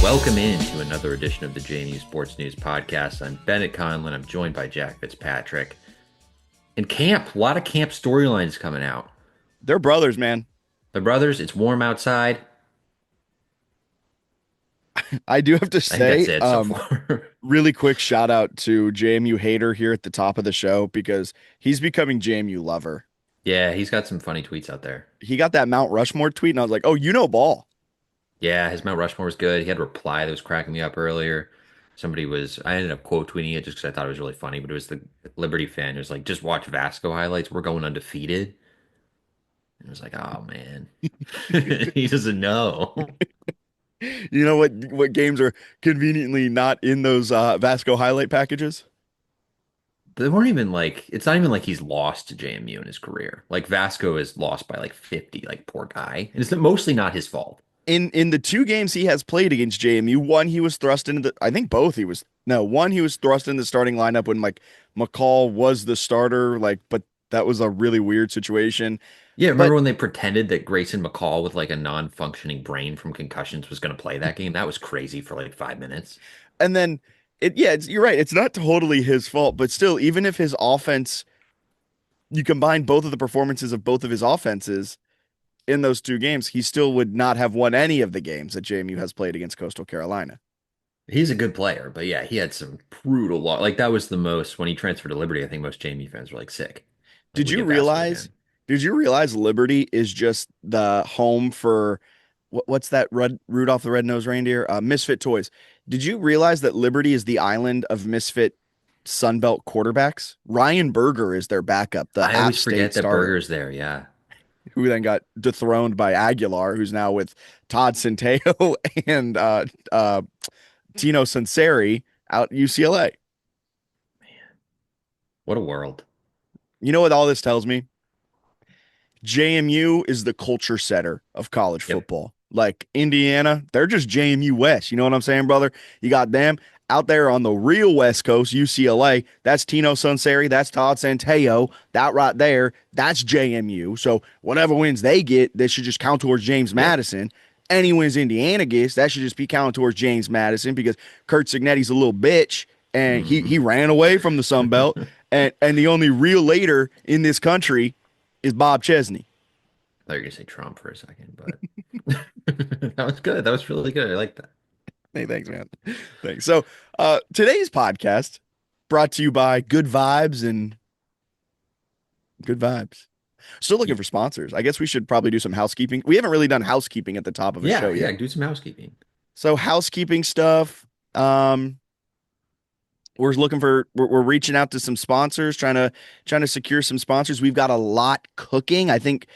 Welcome into another edition of the JMU Sports News Podcast. I'm Bennett Conlin. I'm joined by Jack Fitzpatrick. In camp, a lot of camp storylines coming out. They're brothers, man. The brothers, it's warm outside. I do have to I think that's say, it so far. really quick shout out to JMU hater here at the top of the show because he's becoming JMU lover. Yeah, he's got some funny tweets out there. He got that Mount Rushmore tweet, and I was like, oh, you know ball. Yeah, his Mount Rushmore was good. He had a reply that was cracking me up earlier. I ended up quote tweeting it just because I thought it was really funny, but it was the Liberty fan who was like, just watch Vasco highlights. We're going undefeated. And I was like, oh man, he doesn't know. You know what games are conveniently not in those Vasco highlight packages? They weren't even like, it's not even like he's lost to JMU in his career. Like Vasco is lost by like 50, like poor guy. And it's mostly not his fault. In the two games he has played against JMU, one he was thrust into I think both one he was thrust in the starting lineup when like McCall was the starter, but that was a really weird situation. Yeah, But remember when they pretended that Grayson McCall with like a non-functioning brain from concussions was going to play that game? That was crazy for like 5 minutes. and then you're right. It's not totally his fault, but still, even if his offense, you combine both of the performances of both of his offenses in those two games, he still would not have won any of the games that JMU has played against Coastal Carolina. He's a good player, but yeah, he had some brutal loss. Like that was the most when he transferred to Liberty. I think most JMU fans were like sick. Like Did we you get Vasco realize? again. Did you realize Liberty is just the home for what's that Rudolph the Red-Nosed Reindeer? Misfit Toys. Did you realize that Liberty is the island of misfit Sunbelt quarterbacks? Ryan Berger is their backup, the I App always State forget that starter, Burger's there. Yeah. who then got dethroned by Aguilar, who's now with Todd Centeio and Tino Sunseri out at UCLA. What a world. You know what all this tells me? JMU is the culture setter of college Yep. football. Like Indiana, they're just JMU West. You know what I'm saying, brother? You got them out there on the real West Coast, UCLA. That's Tino Sunseri. That's Todd Centeio. That right there, that's JMU. So whatever wins they get, they should just count towards James Yep. Madison. Any wins Indiana gets, that should just be counted towards James Madison because Kurt Signetti's a little bitch and he Mhm. ran away from the Sun Belt. And the only real leader in this country is Bob Chesney. I thought you were gonna say Trump for a second, but that was good. That was really good. I like that. Hey, thanks, man. Thanks. So, today's podcast brought to you by Good Vibes and Good Vibes. Still looking for sponsors. I guess we should probably do some housekeeping. We haven't really done housekeeping at the top of a show Yeah, yet. do some housekeeping. So, housekeeping stuff. We're reaching out to some sponsors, trying to secure some sponsors. We've got a lot cooking. I think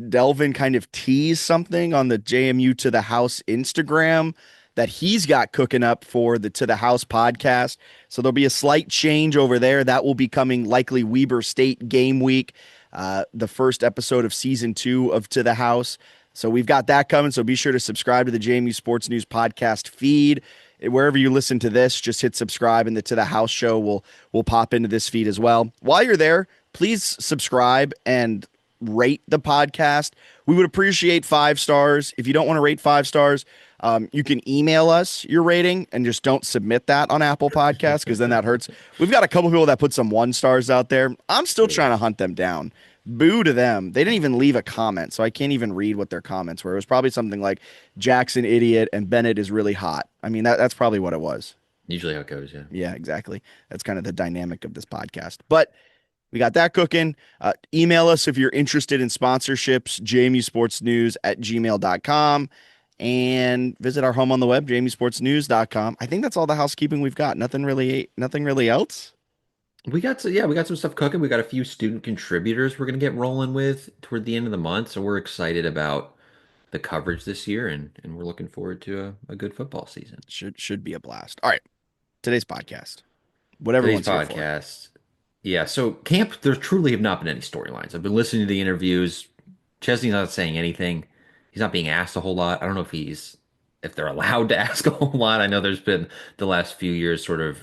Delvin kind of teased something on the JMU to the House Instagram that he's got cooking up for the To the House podcast. So there'll be a slight change over there. That will be coming likely Weber State game week, the first episode of season 2 of To the House. So we've got that coming. So be sure to subscribe to the JMU Sports News podcast feed. Wherever you listen to this, just hit subscribe, and the To the House show will pop into this feed as well. While you're there, please subscribe and rate the podcast. We would appreciate 5 stars. If you don't want to rate 5 stars, you can email us your rating and just don't submit that on Apple Podcasts because then that hurts. We've got a couple people that put some 1 stars out there. I'm still trying to hunt them down. Boo to them. They didn't even leave a comment, so I can't even read what their comments were. It was probably something like Jackson idiot and Bennett is really hot. I mean, that's probably what it was. Usually how it goes, yeah. Yeah, exactly. That's kind of the dynamic of this podcast. But we got that cooking. Email us if you're interested in sponsorships, jmusportsnews@gmail.com, and visit our home on the web, jmusportsnews.com. I think that's all the housekeeping we've got. Nothing really else. We got some stuff cooking. We got a few student contributors we're gonna get rolling with toward the end of the month. So we're excited about the coverage this year and we're looking forward to a good football season. Should be a blast. All right. Today's podcast. What Today's everyone's here for. podcast. Yeah, so camp, there truly have not been any storylines. I've been listening to the interviews. Chesney's not saying anything. He's not being asked a whole lot. I don't know if they're allowed to ask a whole lot. I know there's been the last few years sort of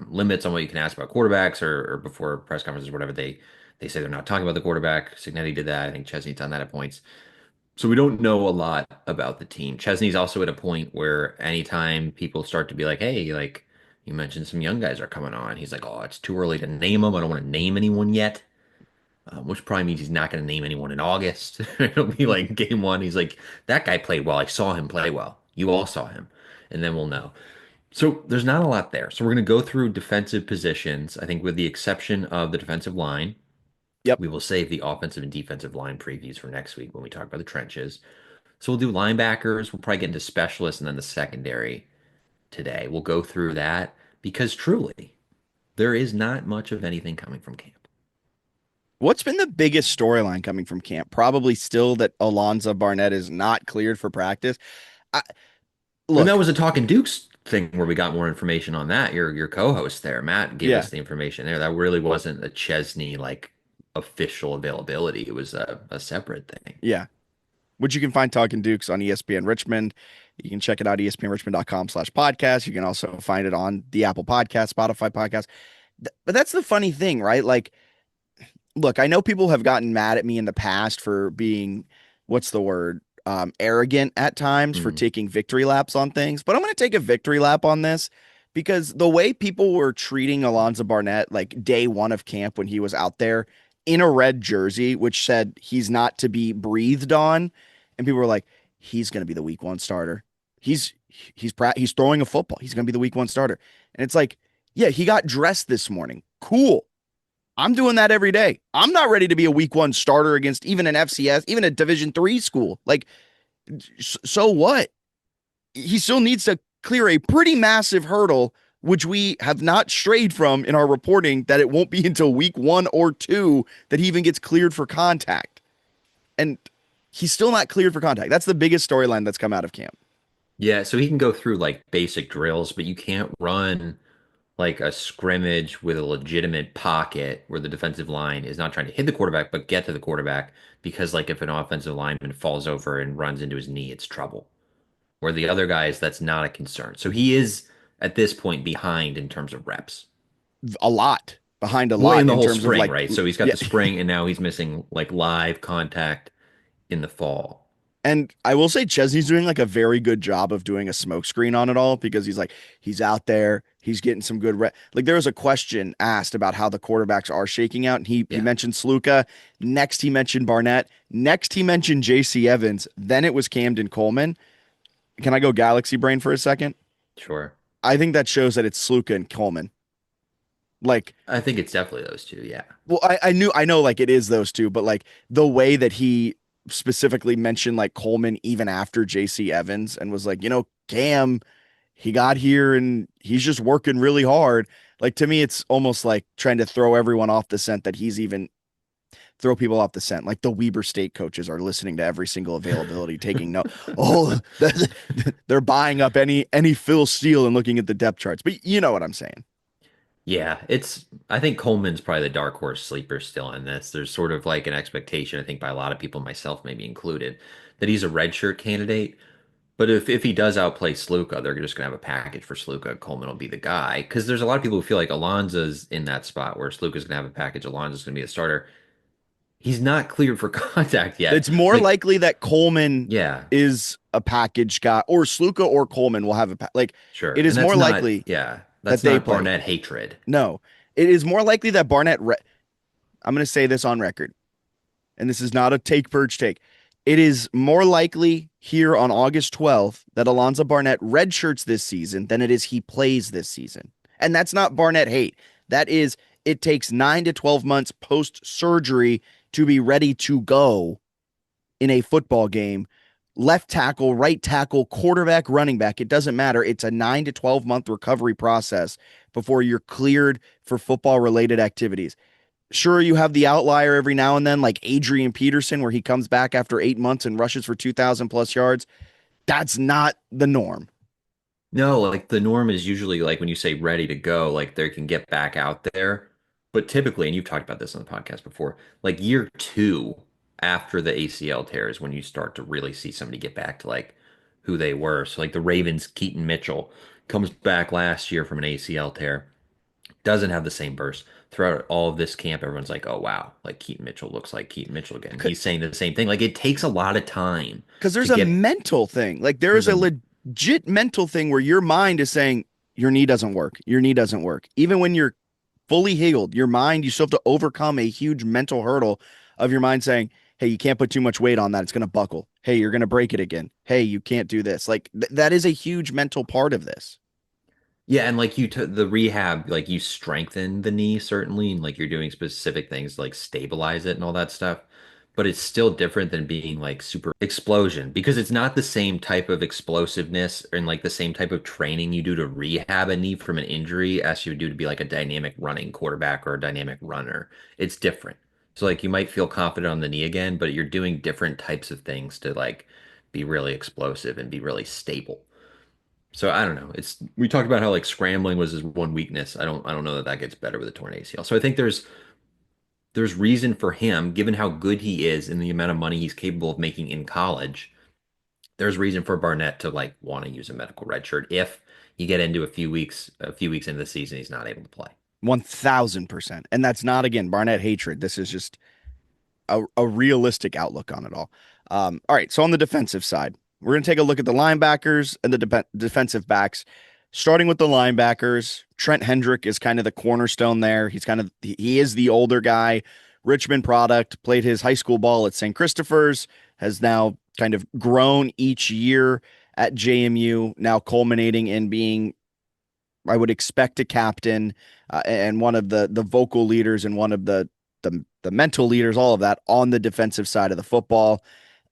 limits on what you can ask about quarterbacks or before press conferences or whatever. They They say they're not talking about the quarterback. Signetti did that. I think Chesney's done that at points. So we don't know a lot about the team. Chesney's also at a point where anytime people start to be like, hey, like you mentioned some young guys are coming on, he's like, oh, it's too early to name them. I don't want to name anyone yet. Which probably means he's not going to name anyone in August. It'll be like game one. He's like, that guy played well. I saw him play well. You all saw him. And then we'll know. So there's not a lot there. So we're going to go through defensive positions. I think with the exception of the defensive line, Yep. we will save the offensive and defensive line previews for next week when we talk about the trenches. So we'll do linebackers. We'll probably get into specialists and then the secondary today. We'll go through that because truly, there is not much of anything coming from camp. What's been the biggest storyline coming from camp? Probably still that Alonzo Barnett is not cleared for practice. I, And that look, was a Talking Dukes thing where we got more information on that. Your co-host there, Matt, gave yeah, us the information there. That really wasn't a Chesney like official availability. It was a separate thing. yeah. Which you can find Talking Dukes on ESPN Richmond. You can check it out, espnrichmond.com/podcast. You can also find it on the Apple Podcast, Spotify Podcast. But that's the funny thing, right? Like, look, I know people have gotten mad at me in the past for being, what's the word, arrogant at times for Mm. taking victory laps on things, but I'm going to take a victory lap on this because the way people were treating Alonzo Barnett, like day one of camp when he was out there in a red jersey, which said he's not to be breathed on, and people were like, he's going to be the week one starter. He's he's throwing a football. He's going to be the week one starter, and it's like, yeah, he got dressed this morning. Cool. I'm doing that every day. I'm not ready to be a week one starter against even an FCS, even a Division 3 school. Like, so what? He still needs to clear a pretty massive hurdle, which we have not strayed from in our reporting that it won't be until week 1 or 2 that he even gets cleared for contact. And he's still not cleared for contact. That's the biggest storyline that's come out of camp. Yeah, so he can go through like basic drills, but you can't run like a scrimmage with a legitimate pocket where the defensive line is not trying to hit the quarterback, but get to the quarterback because like if an offensive lineman falls over and runs into his knee, it's trouble. Where the other guys, that's not a concern. So he is at this point behind in terms of reps. A lot behind a Well, in lot the in whole terms of spring, like, right? So he's got yeah. the spring and now he's missing like live contact in the fall. And I will say Chesney's doing like a very good job of doing a smokescreen on it all because he's like, he's out there, he's getting some good like there was a question asked about how the quarterbacks are shaking out, and he Yeah, mentioned Sluka. Next he mentioned Barnett. Next he mentioned JC Evans. Then it was Camden Coleman. Can I go Galaxy Brain for a second? sure. I think that shows that it's Sluka and Coleman. Like, I think it's definitely those two. Yeah. well, I know like it is those two, but like the way that he specifically mentioned like Coleman even after JC Evans and was like, Cam, he got here and he's just working really hard. Like to me, it's almost like trying to throw everyone off the scent that he's even throw people off the scent. Like the Weber State coaches are listening to every single availability, taking note. Oh, they're buying up any Phil Steele and looking at the depth charts. But you know what I'm saying. Yeah, I think Coleman's probably the dark horse sleeper still in this. There's sort of like an expectation, I think, by a lot of people, myself maybe included, that he's a redshirt candidate. But if he does outplay Sluka, they're just gonna have a package for Sluka. Coleman will be the guy. Because there's a lot of people who feel like Alonzo's in that spot where Sluka's gonna have a package, Alonzo's gonna be the starter. He's not cleared for contact yet. It's more Like, likely that Coleman yeah, is a package guy, or Sluka or Coleman will have like. sure. It And is that's more not, likely yeah, that that's they not play. Barnett hatred. No, it is more likely that Barnett. I'm going to say this on record, and this is not a take purge take. It is more likely here on August 12th that Alonzo Barnett redshirts this season than it is he plays this season. And that's not Barnett hate. That is, it takes 9 to 12 months post surgery to be ready to go in a football game. Left tackle, right tackle, quarterback, running back, it doesn't matter. It's a 9 to 12 month recovery process before you're cleared for football related activities. Sure, you have the outlier every now and then, like Adrian Peterson, where he comes back after 8 months and rushes for 2,000 plus yards. That's not the norm. No, like the norm is usually like when you say ready to go, like they can get back out there. But typically, and you've talked about this on the podcast before, like year two after the ACL tear is when you start to really see somebody get back to like who they were. So like the Ravens, Keaton Mitchell comes back last year from an ACL tear. Doesn't have the same burst. Throughout all of this camp, everyone's like, "Oh wow, like Keaton Mitchell looks like Keaton Mitchell again." He's saying the same thing. Like it takes a lot of time Because to there's a get. mental thing. Like there is There's a a legit mental thing where your mind is saying your knee doesn't work. Your knee doesn't work. Even when you're fully healed, your mind, you still have to overcome a huge mental hurdle of your mind saying, hey, you can't put too much weight on that. It's going to buckle. Hey, you're going to break it again. Hey, you can't do this. Like that is a huge mental part of this. Yeah, and like you took the rehab, like you strengthen the knee certainly, and like you're doing specific things to, like stabilize it and all that stuff. But it's still different than being like super explosion because it's not the same type of explosiveness and like the same type of training you do to rehab a knee from an injury as you would do to be like a dynamic running quarterback or a dynamic runner. It's different. So like you might feel confident on the knee again, but you're doing different types of things to like be really explosive and be really stable. So I don't know. It's we talked about how like scrambling was his one weakness. I don't know that that gets better with a torn ACL. So I think there's reason for him, given how good he is and the amount of money he's capable of making in college. There's reason for Barnett to like want to use a medical red shirt if you get into a few weeks into the season, he's not able to play. 1000%. And that's not, again, Barnett hatred. This is just a realistic outlook on it all. All right. So on the defensive side, we're going to take a look at the linebackers and the defensive backs. Starting with the linebackers, Trent Hendrick is kind of the cornerstone there. He is the older guy, Richmond product, played his high school ball at St. Christopher's, has now kind of grown each year at JMU, now culminating in being, I would expect, a captain and one of the vocal leaders and one of the mental leaders, all of that on the defensive side of the football.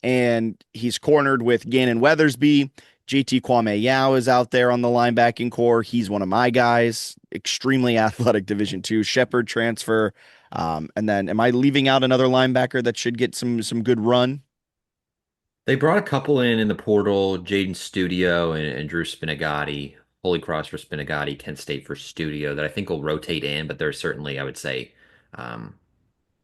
And he's cornered with Gannon Weathersby. JT Kwame Yao is out there on the linebacking core. He's one of my guys, extremely athletic Division II Shepherd transfer. And then am I leaving out another linebacker that should get some good run? They brought a couple in the portal, Jaden Studio and Drew Spinagati, Holy Cross for Spinagati, Kent State for Studio, that I think will rotate in, but they're certainly, I would say, um,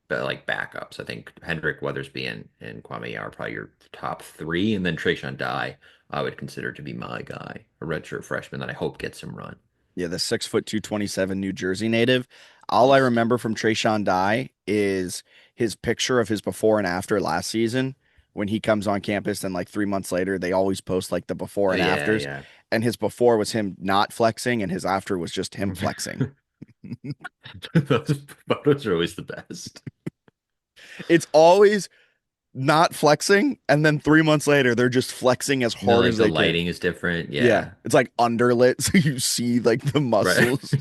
but like backups. I think Hendrick, Weathersby, and Kwame Yao are probably your top three, and then Trayshawn Dye I would consider to be my guy, a redshirt freshman that I hope gets some run. Yeah, the 6 foot 227 New Jersey native. All I Beast. remember from Trayshawn Dye is his picture of his before and after last season when he comes on campus. And like 3 months later, they always post like the before Oh and yeah, afters. yeah. And his before was him not flexing, and his after was just him flexing. Those photos are always the best. It's always not flexing, and then 3 months later, they're just flexing as No, hard like as the they can. lighting is different. Yeah, Yeah, it's like underlit, so you see like the right. muscles.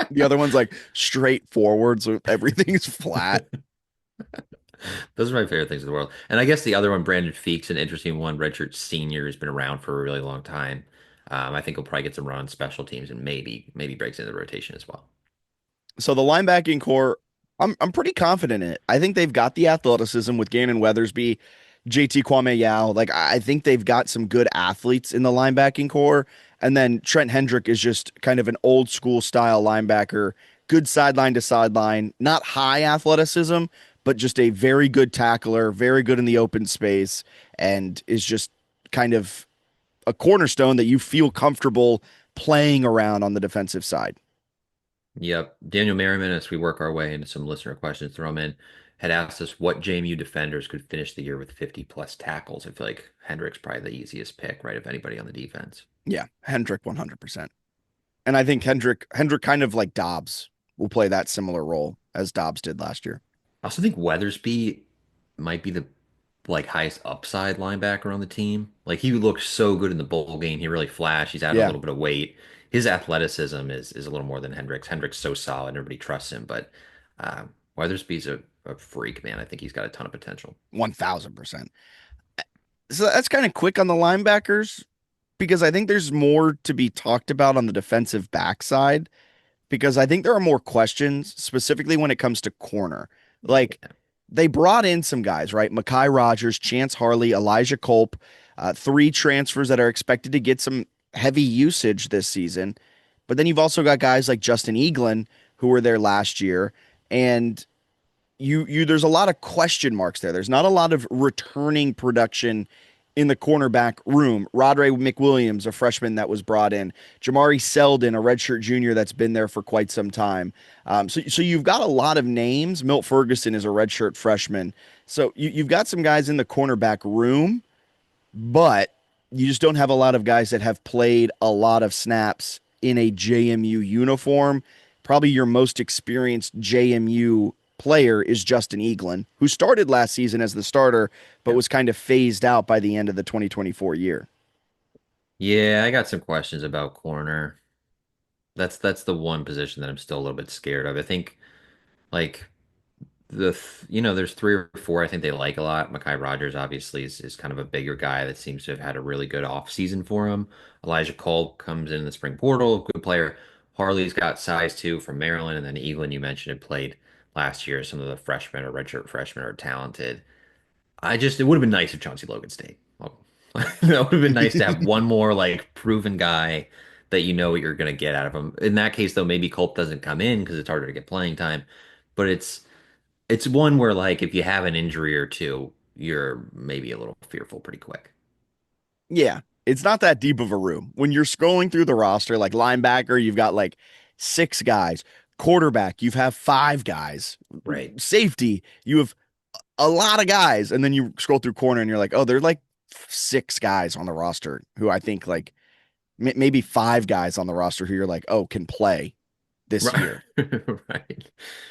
The other one's like straight forward, so everything is flat. Those are my favorite things in the world. And I guess the other one, Brandon Feek's an interesting one. Redshirt senior has been around for a really long time. I think he'll probably get some run on special teams and maybe breaks into the rotation as well. So the linebacking core, I'm pretty confident in it. I think they've got the athleticism with Gannon Weathersby, JT Kwame Yao. Like I think they've got some good athletes in the linebacking core. And then Trent Hendrick is just kind of an old school style linebacker, good sideline to sideline, not high athleticism, but just a very good tackler, very good in the open space, and is just kind of a cornerstone that you feel comfortable playing around on the defensive side. Yep. Daniel Merriman, as we work our way into some listener questions, throw 'em in, had asked us what JMU defenders could finish the year with 50 plus tackles. I feel like Hendrick's probably the easiest pick, right? Of anybody on the defense. Yeah, Hendrick 100%. And I think Hendrick kind of like Dobbs will play that similar role as Dobbs did last year. I also think Weathersby might be the like highest upside linebacker on the team. Like he looked so good in the bowl game. He really flashed. He's added a Yeah, little bit of weight. His athleticism is a little more than Hendricks. Hendricks so solid, everybody trusts him. But Weathersby's a freak, man. I think he's got a ton of potential. 1000%. So that's kind of quick on the linebackers because I think there's more to be talked about on the defensive backside because I think there are more questions specifically when it comes to corner. Like Yeah. they brought in some guys, right? Mekhi Rogers, Chance Harley, Elijah Culp, three transfers that are expected to get some heavy usage this season. But then you've also got guys like Justin Eaglin who were there last year, and you there's a lot of question marks there. There's not a lot of returning production in the cornerback room. Rodray McWilliams, a freshman that was brought in. Jamari Seldon, a redshirt junior that's been there for quite some time. So you've got a lot of names. Milt Ferguson is a redshirt freshman. So you've got some guys in the cornerback room, but you just don't have a lot of guys that have played a lot of snaps in a JMU uniform. Probably your most experienced JMU player is Justin Eaglin, who started last season as the starter, but Yeah. was kind of phased out by the end of the 2024 year. Yeah, I got some questions about corner. That's the one position that I'm still a little bit scared of. I think like there's three or four I think they like a lot. Mekhi Rogers obviously is kind of a bigger guy that seems to have had a really good off season for him. Elijah Cole comes in the spring portal, good player. Harley's got size too from Maryland, and then Eaglin you mentioned had played last year. Some of the freshmen or redshirt freshmen are talented. It would have been nice if Chauncey Logan stayed. Well, that would have been nice to have one more like proven guy that you know what you're going to get out of him. In that case, though, maybe Culp doesn't come in because it's harder to get playing time. But it's one where like if you have an injury or two, you're maybe a little fearful pretty quick. Yeah, it's not that deep of a room. When you're scrolling through the roster, like linebacker, you've got like six guys. Quarterback, you've have five guys. Right. Safety, you have a lot of guys. And then you scroll through corner and you're like, oh, there's like six guys on the roster who I think like maybe five guys on the roster who you're like, oh, can play this Right. year. Right.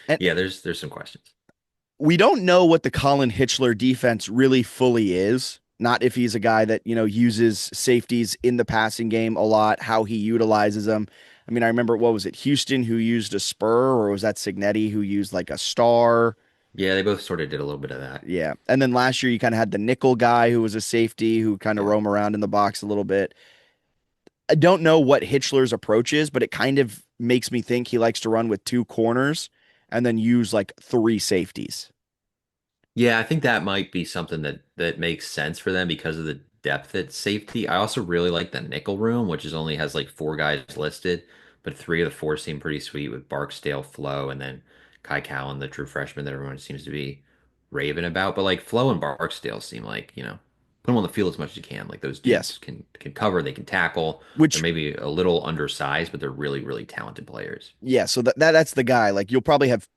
And Yeah, there's some questions. we don't know what the Colin Hitchler defense really fully is. Not if he's a guy that, uses safeties in the passing game a lot, how he utilizes them. I mean, I remember, what was it, Houston who used a spur, or was that Signetti who used like a star? Yeah, they both sort of did a little bit of that. Yeah. And then last year you kind of had the nickel guy who was a safety who kind of Yeah. roam around in the box a little bit. I don't know what Hitchler's approach is, but it kind of makes me think he likes to run with two corners and then use like three safeties. Yeah, I think that might be something that makes sense for them because of the depth at safety. I also really like the nickel room, which is only has like four guys listed, but three of the four seem pretty sweet with Barksdale, Flo, and then Kai Cowan, the true freshman that everyone seems to be raving about. But like Flo and Barksdale seem like, put them on the field as much as you can. Like those Yes. dudes can cover, they can tackle. They're Which, maybe a little undersized, but they're really, really talented players. yeah, so that's the guy. Like you'll probably have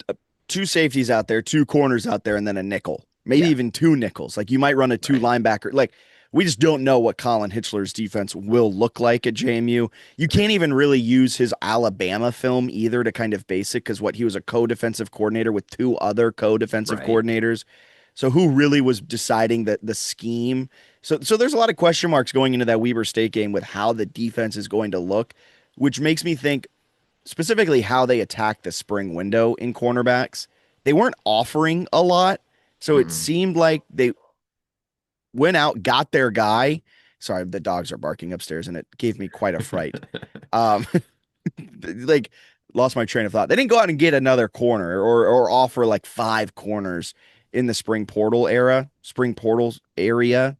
two safeties out there, two corners out there, and then a nickel, maybe Yeah, even two nickels. Like you might run a two right, linebacker. Like we just don't know what Colin Hitchler's defense will look like at JMU. You right, can't even really use his Alabama film either to kind of base it because what he was a co-defensive coordinator with two other co-defensive right. coordinators. So who really was deciding the scheme? So there's a lot of question marks going into that Weber State game with how the defense is going to look, which makes me think specifically how they attacked the spring window in cornerbacks. They weren't offering a lot. So it Mm-mm. seemed like they went out, got their guy. Sorry, the dogs are barking upstairs and it gave me quite a fright. Um, like lost my train of thought. They didn't go out and get another corner or offer like five corners in the spring portals area.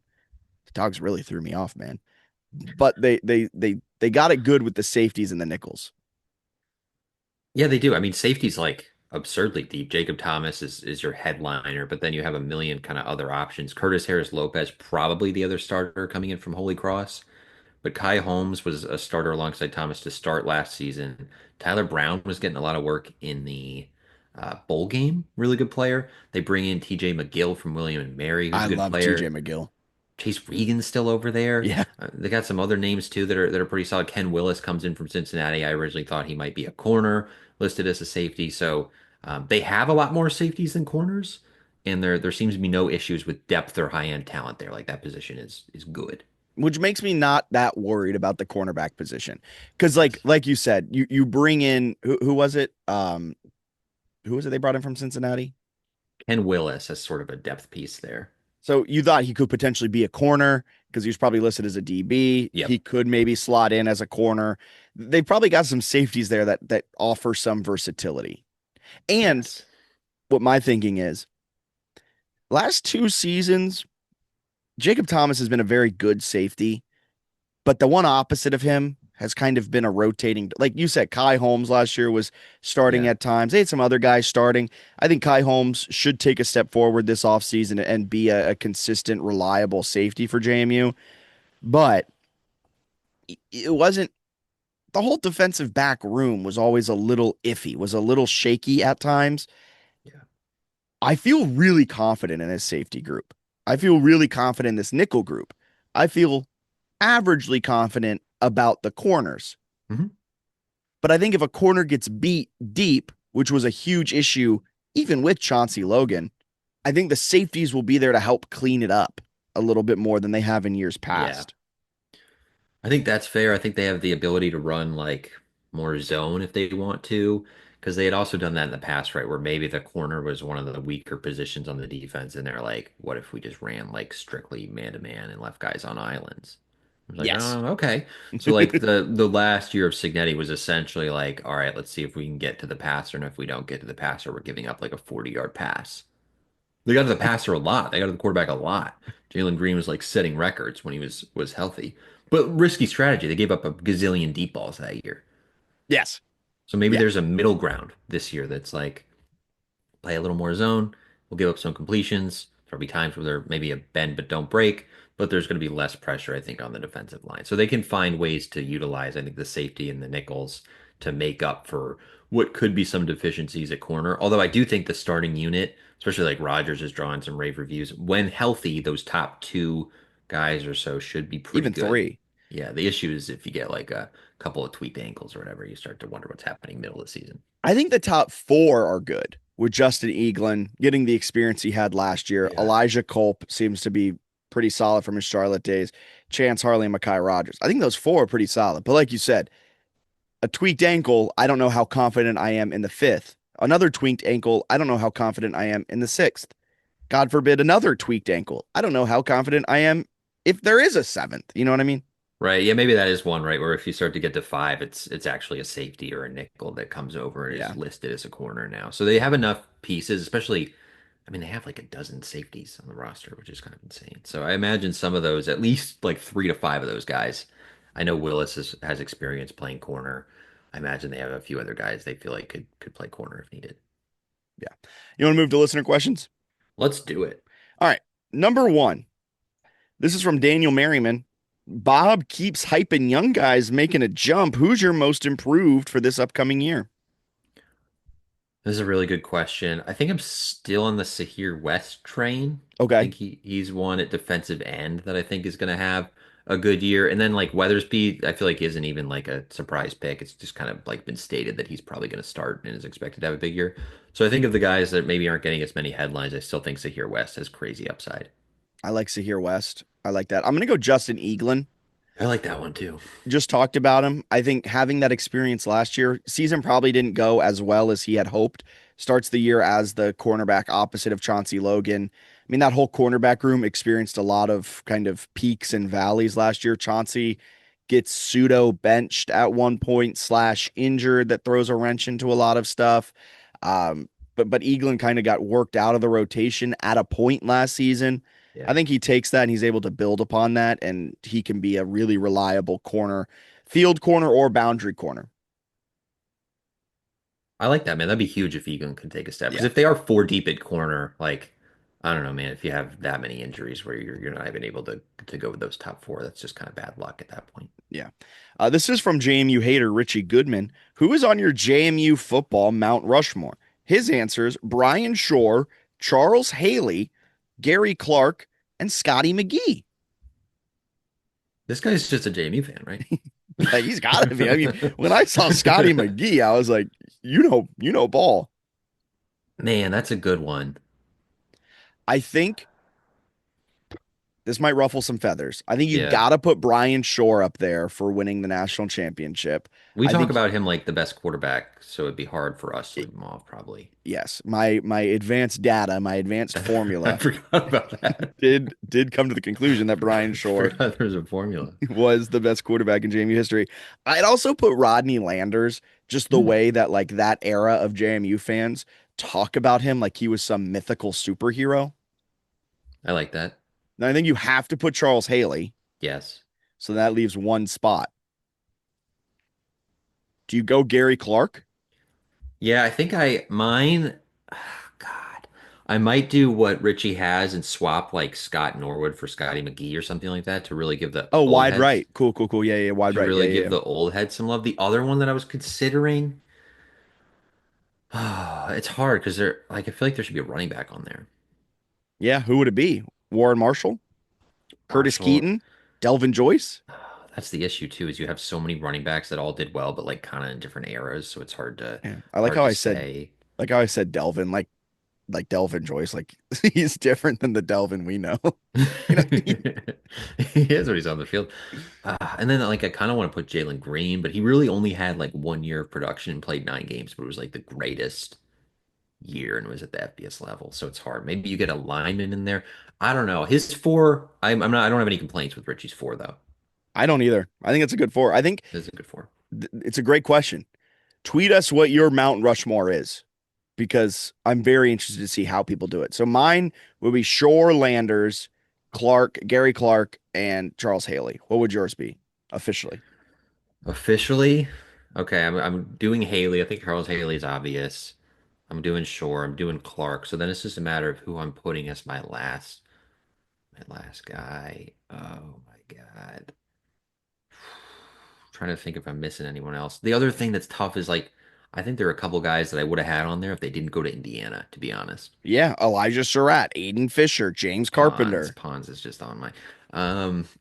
The dogs really threw me off, man. But they got it good with the safeties and the nickels. Yeah, they do. I mean, safety's like absurdly deep. Jacob Thomas is your headliner, but then you have a million kind of other options. Curtis Harris Lopez, probably the other starter coming in from Holy Cross. But Kai Holmes was a starter alongside Thomas to start last season. Tyler Brown was getting a lot of work in the bowl game. Really good player. They bring in TJ McGill from William and Mary, who's I a good love TJ player. McGill. Chase Regan's still over there. Yeah. They got some other names too that are pretty solid. Ken Willis comes in from Cincinnati. I originally thought he might be a corner, listed as a safety. So they have a lot more safeties than corners, and there seems to be no issues with depth or high end talent there. Like that position is good. Which makes me not that worried about the cornerback position. Cause like Yes. like you said, you bring in who was it? Who was it they brought in from Cincinnati? Ken Willis has sort of a depth piece there. So you thought he could potentially be a corner because he was probably listed as a DB. He Yep. could maybe slot in as a corner. They probably got some safeties there that offer some versatility. And Yes. what my thinking is, last two seasons, Jacob Thomas has been a very good safety, but the one opposite of him has kind of been a rotating, like you said, Kai Holmes last year was starting Yeah. at times. They had some other guys starting. I think Kai Holmes should take a step forward this offseason and be a consistent, reliable safety for JMU. But it wasn't the whole defensive back room was always a little iffy, was a little shaky at times. Yeah. I feel really confident in this safety group. I feel really confident in this nickel group. I feel averagely confident about the corners. Hmm. But I think if a corner gets beat deep, which was a huge issue even with Chauncey Logan, I think the safeties will be there to help clean it up a little bit more than they have in years Yeah. past. I think that's fair. I think they have the ability to run like more zone if they want to, because they had also done that in the past, right? Where maybe the corner was one of the weaker positions on the defense, and they're like, what if we just ran like strictly man to man and left guys on islands? I was like, Yes. oh, okay. So like the last year of Signetti was essentially like, all right, let's see if we can get to the passer, and if we don't get to the passer, we're giving up like a 40-yard pass. They got to the passer a lot. They got to the quarterback a lot. Jalen Green was like setting records when he was healthy. But risky strategy. They gave up a gazillion deep balls that year. Yes. So maybe Yeah. there's a middle ground this year that's like play a little more zone. We'll give up some completions. There'll be times where there maybe a bend but don't break, but there's going to be less pressure, I think, on the defensive line. So they can find ways to utilize, I think, the safety and the nickels to make up for what could be some deficiencies at corner. Although I do think the starting unit, especially like Rodgers is drawing some rave reviews, when healthy, those top two guys or so should be pretty Even good. three. Yeah, the issue is if you get like a couple of tweaked ankles or whatever, you start to wonder what's happening middle of the season. I think the top four are good with Justin Eaglin getting the experience he had last year. Yeah. Elijah Culp seems to be pretty solid from his Charlotte days. Chance Harley and Mekhi Rogers. I think those four are pretty solid. But like you said, a tweaked ankle, I don't know how confident I am in the fifth. Another tweaked ankle, I don't know how confident I am in the sixth. God forbid another tweaked ankle. I don't know how confident I am if there is a seventh. You know what I mean? Right. Yeah, maybe that is one, right? Where if you start to get to five, it's actually a safety or a nickel that comes over and is Yeah. listed as a corner now. So they have enough pieces, especially, I mean, they have like a dozen safeties on the roster, which is kind of insane. So I imagine some of those, at least like three to five of those guys. I know has experience playing corner. I imagine they have a few other guys they feel like could play corner if needed. Yeah. You want to move to listener questions? Let's do it. All right. Number one. This is from Daniel Merriman. Bob keeps hyping young guys making a jump. Who's your most improved for this upcoming year? This is a really good question. I think I'm still on the Sahir West train. I Okay. think he's one at defensive end that I think is going to have a good year. And then like Weathersby, I feel like isn't even like a surprise pick. It's just kind of like been stated that he's probably going to start and is expected to have a big year. So I think of the guys that maybe aren't getting as many headlines, I still think Sahir West has crazy upside. I like Sahir West. I like that. I'm going to go Justin Eaglin. I like that one too. Just talked about him. I think having that experience last year, season probably didn't go as well as he had hoped. Starts the year as the cornerback opposite of Chauncey Logan. I mean, that whole cornerback room experienced a lot of kind of peaks and valleys last year. Chauncey gets pseudo benched at one point slash injured that throws a wrench into a lot of stuff. But Eaglin kind of got worked out of the rotation at a point last season. I Yeah. think he takes that and he's able to build upon that, and he can be a really reliable corner, field corner or boundary corner. I like that, man. That'd be huge if Egan could take a step. Because Yeah, if they are four deep at corner, like I don't know, man, if you have that many injuries where you're not even able to go with those top four, that's just kind of bad luck at that point. yeah. This is from JMU hater Richie Goodman. Who is on your JMU football Mount Rushmore? His answers: Brian Shore, Charles Haley, Gary Clark, and Scotty McGee. This guy's just a JMU fan, right? Yeah, he's got to be. I mean, when I saw Scotty McGee, I was like, you know, ball. Man, that's a good one. I think this might ruffle some feathers. I think you Yeah. got to put Brian Shore up there for winning the national championship. We I talk think about him like the best quarterback, so it'd be hard for us to leave him off, probably. yes, my advanced data, my advanced I formula forgot about that. did come to the conclusion that Brian Shore Forgot there's a formula. was the best quarterback in JMU history. I'd also put Rodney Landers, just the Hmm, way that like that era of JMU fans talk about him like he was some mythical superhero. I like that. Now I think you have to put Charles Haley, Yes. so that leaves one spot. Do you go Gary Clark? Yeah, I think mine. God, I might do what Richie has and swap like Scott Norwood for Scotty McGee or something like that to really give the Oh, old wide heads right. Cool, cool, cool. Yeah, yeah, wide to right. Yeah, really yeah, give yeah. the old heads some love. The other one that I was considering, it's hard because they're like I feel like there should be a running back on there. Yeah, who would it be? Warren Marshall, Curtis Marshall. Keaton, Delvin Joyce. That's the issue too, is you have so many running backs that all did well, but like kind of in different eras, so it's Yeah, I hard to say. like how I said Delvin, like Delvin Joyce, like he's different than the Delvin we know. You know what I mean? He is when he's on the field. And then like I kind of want to put Jalen Green, but he really only had like 1 year of production and played 9 games, but it was like the greatest year and was at the FBS level. So it's hard. Maybe you get a lineman in there. I don't know. His four, I'm not. I don't have any complaints with Richie's four though. I don't either. I think it's a good four. I think This is a good four. it's a great question. Tweet us what your Mount Rushmore is because I'm very interested to see how people do it. So mine would be Shore Landers, Clark, Gary Clark, and Charles Haley. What would yours be officially? Officially, okay. I'm doing Haley. I think Charles Haley's obvious. I'm doing Shore. I'm doing Clark. So then it's just a matter of who I'm putting as my last guy. Oh my God. Trying to think if I'm missing anyone else. The other thing that's tough is like I think there are a couple guys that I would have had on there if they didn't go to Indiana, to be honest. Yeah, Elijah Surratt, Aiden Fisher, James Pons. Carpenter. Pons is just on my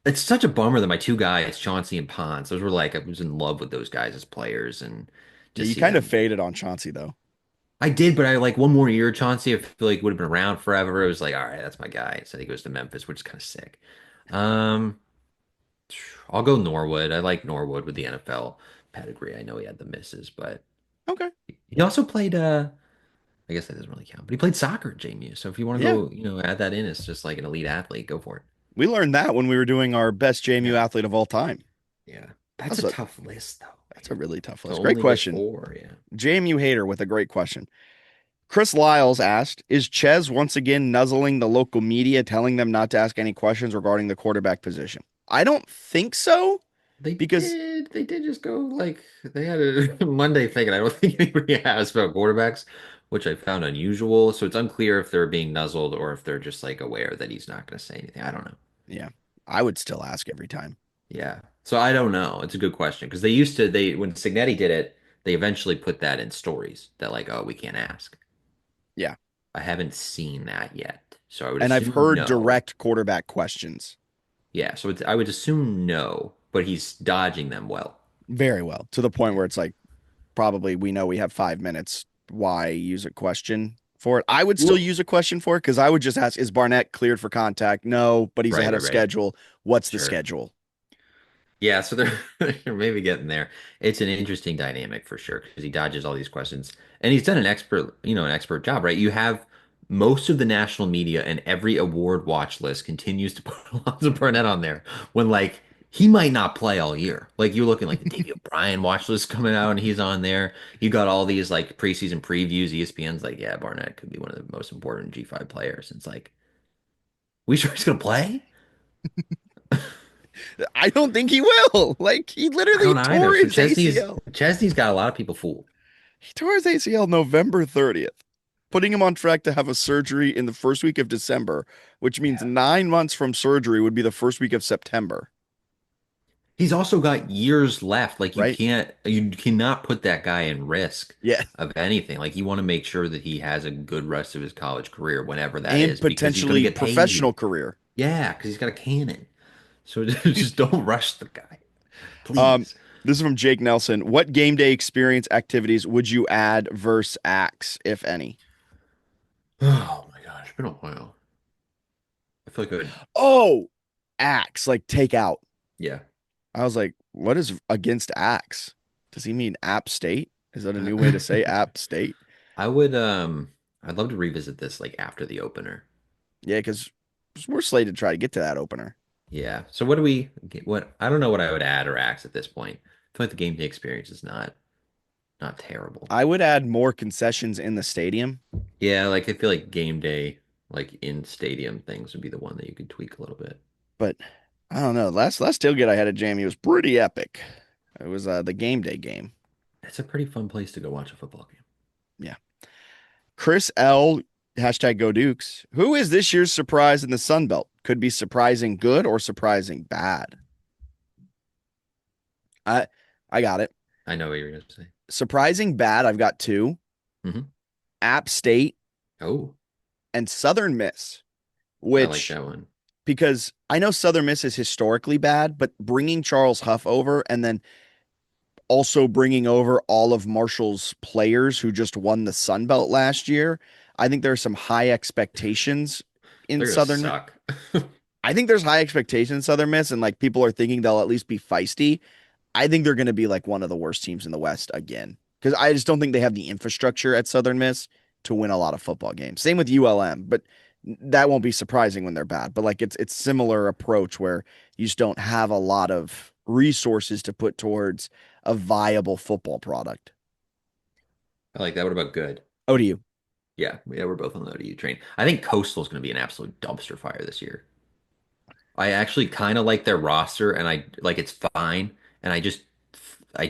it's such a bummer that my two guys, Chauncey and Pons, those were like I was in love with those guys as players and Yeah, to you see kind of them. faded on Chauncey though. I did, but I like one more year, Chauncey. I feel like would have been around forever. It was like, all right, that's my guy. So he goes to Memphis, which is kind of sick. Um, I'll go Norwood. I like Norwood with the NFL pedigree. I know he had the misses, but Okay. he also played I guess that doesn't really count, but he played soccer at JMU. So if you want to Yeah, go, add that in as just like an elite athlete, go for it. we learned that when we were doing our best JMU Yeah. athlete of all time. Yeah. That's a That's a tough list though, that's a man. really tough To list. Great only get question. four, yeah. JMU hater with a great question. Chris Lyles asked, "Is Ches once again nuzzling the local media, telling them not to ask any questions regarding the quarterback position?" I don't think so because They did just go like they had a Monday thing, and I don't think anybody asked about quarterbacks, which I found unusual. So it's unclear if they're being nuzzled or if they're just like aware that he's not going to say anything. I don't know. yeah, I would still ask every time. Yeah. So I don't know. It's a good question because they used to they when Signetti did it, they eventually put that in stories that like, oh, we can't ask. Yeah. I haven't seen that yet. So I would And I've assume heard no. direct quarterback questions Yeah, so I would assume no, but he's dodging them well. very well to the point Yeah. where it's like probably we know we have 5 minutes. Why use a question for it? I would still Well, use a question for it because I would just ask, is Barnett cleared for contact? No, but he's right, ahead right, of right. schedule. What's the Sure. schedule? Yeah, so they're they're maybe getting there. It's an interesting dynamic for sure because he dodges all these questions and he's done an expert job, right? You have most of the national media and every award watch list continues to put Alonzo Burnett on there when like he might not play all year. Like you're looking like the Davey O'Brien watch list coming out and he's on there. You got all these like preseason previews. ESPN's like, yeah, Barnett could be one of the most important G5 players. And it's like, we sure he's gonna play? I don't think he will. Like he I literally don't tore either. So his Chesney's ACL. Chesney's got a lot of people fooled. He tore his ACL November 30th, putting him on track to have a surgery in the first week of December, which means Yeah. 9 months from surgery would be the first week of September, He's also got years left. Like right? you cannot put that guy in risk Yeah. of anything. Like you want to make sure that he has a good rest of his college career, whenever that And is, because he's going to potentially get professional paid. career. Yeah, because he's got a cannon. So just don't rush the guy, Um, please. this is from Jake Nelson. What game day experience activities would you add versus Axe, if any? Oh my gosh, it's been a while. I feel like I would, Oh, Axe, like take out. yeah. I was like, what is against Axe? Does he mean App State? Is that a new way to say App State? I would I'd love to revisit this like after the opener. Yeah, because we're slated to try to get to that opener. Yeah. So what do we what I don't know what I would add or axe at this point. I feel like the game day experience is not terrible. I would add more concessions in the stadium, Yeah, like I feel like game day, like in stadium things would be the one that you could tweak a little bit. but I don't know. Last tailgate I had at JMU was pretty epic. It was the game day game. It's a pretty fun place to go watch a football game. Yeah. Chris L. Hashtag Go Dukes. Who is this year's surprise in the Sun Belt? Could be surprising good or surprising bad. I I got it. I know what you're gonna say. Surprising bad. I've got two: Hmm. App State Oh, and Southern Miss. I like Which, that one. because I know Southern Miss is historically bad, but bringing Charles Huff over and then also bringing over all of Marshall's players who just won the Sun Belt last year, I think there are some high expectations in They're gonna Southern. suck. I think there's high expectations in Southern Miss, and like people are thinking they'll at least be feisty. I think they're going to be like one of the worst teams in the West again because I just don't think they have the infrastructure at Southern Miss to win a lot of football games. Same with ULM, but that won't be surprising when they're bad. But like it's similar approach where you just don't have a lot of resources to put towards a viable football product. I like that. What about good? ODU. Yeah, we're both on the ODU train. I think Coastal's going to be an absolute dumpster fire this year. I actually kind of like their roster, and I like it's fine, and I